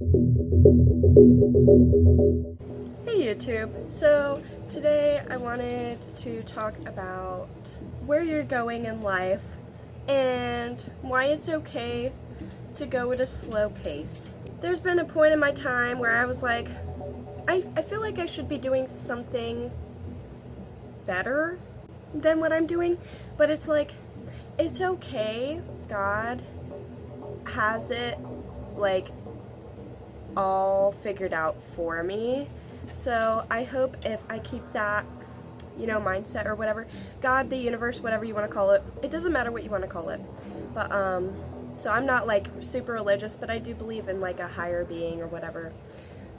Hey YouTube! So today I wanted to talk about where you're going in life and why it's okay to go at a slow pace. There's been a point in my time where I was like, I feel like I should be doing something better than what I'm doing, but it's like, it's okay. God has it like all figured out for me. So I hope if I keep that, mindset or whatever, God, the universe, whatever you want to call it, it doesn't matter what you want to call it. But so I'm not like super religious, but I do believe in like a higher being or whatever.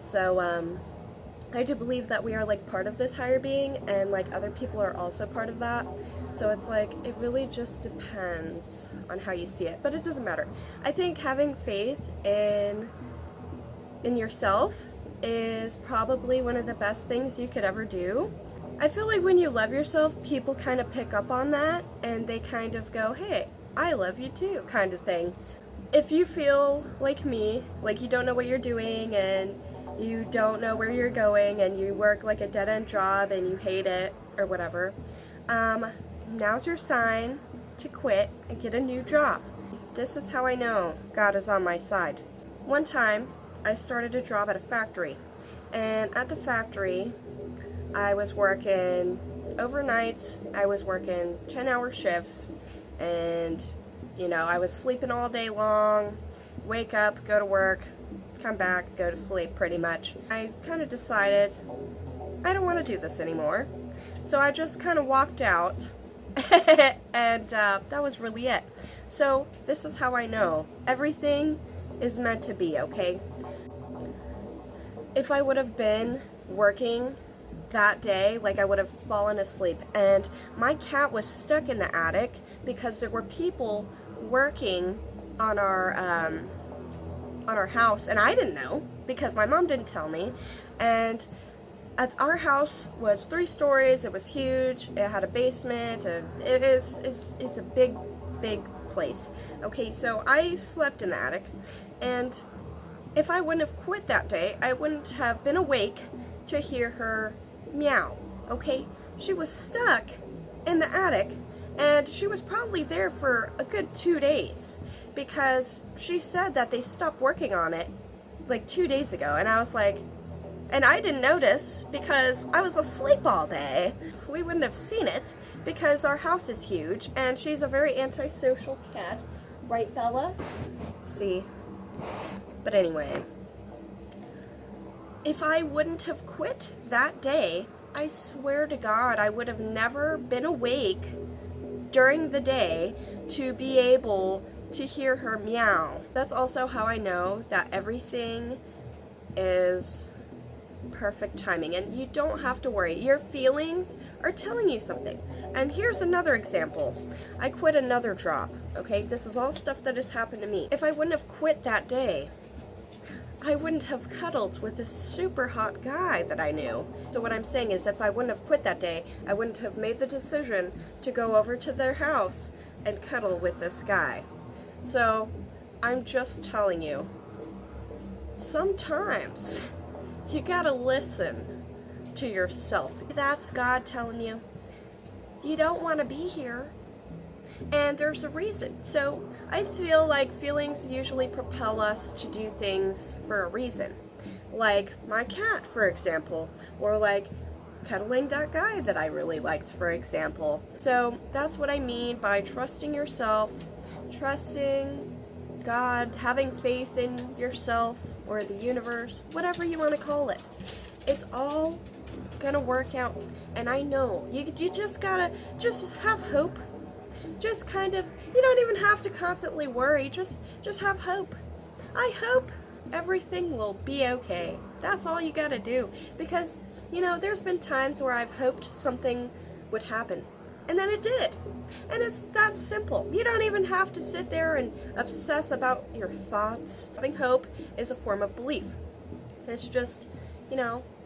So I do believe that we are like part of this higher being, and like other people are also part of that. So it's like, it really just depends on how you see it, but it doesn't matter. I think having faith in yourself is probably one of the best things you could ever do. I feel like when you love yourself, people kind of pick up on that and they kind of go, hey, I love you too, kind of thing. If you feel like me, like you don't know what you're doing and you don't know where you're going and you work like a dead-end job and you hate it or whatever, now's your sign to quit and get a new job. This is how I know God is on my side. One time, I started a job at a factory, and at the factory, I was working overnights, I was working 10-hour shifts, and, I was sleeping all day long, wake up, go to work, come back, go to sleep, pretty much. I kind of decided, I don't want to do this anymore, so I just kind of walked out, and that was really it. So, this is how I know. Everything is meant to be, okay? If I would have been working that day, like I would have fallen asleep, and my cat was stuck in the attic because there were people working on our house, and I didn't know because my mom didn't tell me. And our house was 3 stories. It was huge. It had a basement. It's a big place. Okay, so I slept in the attic, and if I wouldn't have quit that day, I wouldn't have been awake to hear her meow, okay? She was stuck in the attic, and she was probably there for a good 2 days, because she said that they stopped working on it like 2 days ago, and I was like, and I didn't notice because I was asleep all day. We wouldn't have seen it because our house is huge, and she's a very antisocial cat, right, Bella? See? But anyway, if I wouldn't have quit that day, I swear to God, I would have never been awake during the day to be able to hear her meow. That's also how I know that everything is perfect timing, and you don't have to worry. Your feelings are telling you something. And here's another example. I quit another job, okay? This is all stuff that has happened to me. If I wouldn't have quit that day, I wouldn't have cuddled with a super hot guy that I knew. So what I'm saying is, if I wouldn't have quit that day, I wouldn't have made the decision to go over to their house and cuddle with this guy. So I'm just telling you, sometimes you gotta listen to yourself. That's God telling you, you don't want to be here, and there's a reason. So I feel like feelings usually propel us to do things for a reason. Like my cat, for example, or like cuddling that guy that I really liked, for example. So that's what I mean by trusting yourself, trusting God, having faith in yourself or the universe, whatever you want to call it. It's all gonna work out. And I know, you just gotta, just have hope. Just kind of, you don't even have to constantly worry, just have hope. I hope everything will be okay. That's all you gotta do. Because, there's been times where I've hoped something would happen, and then it did. And it's that simple. You don't even have to sit there and obsess about your thoughts. Having hope is a form of belief. It's just,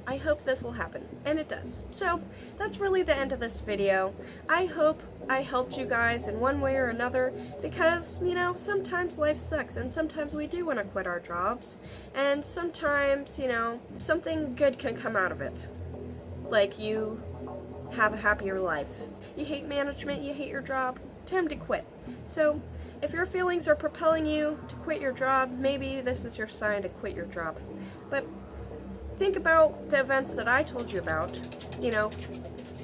I hope this will happen, and it does. So that's really the end of this video. I hope I helped you guys in one way or another, because, you know, sometimes life sucks, and sometimes we do want to quit our jobs, and sometimes, you know, something good can come out of it. Like you have a happier life. You hate management, you hate your job, time to quit. So if your feelings are propelling you to quit your job, maybe this is your sign to quit your job. But think about the events that I told you about, you know,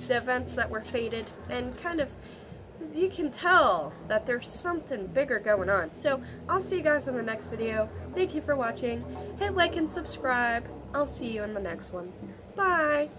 the events that were fated, and kind of, you can tell that there's something bigger going on. So I'll see you guys in the next video. Thank you for watching. Hit like and subscribe. I'll see you in the next one. Bye!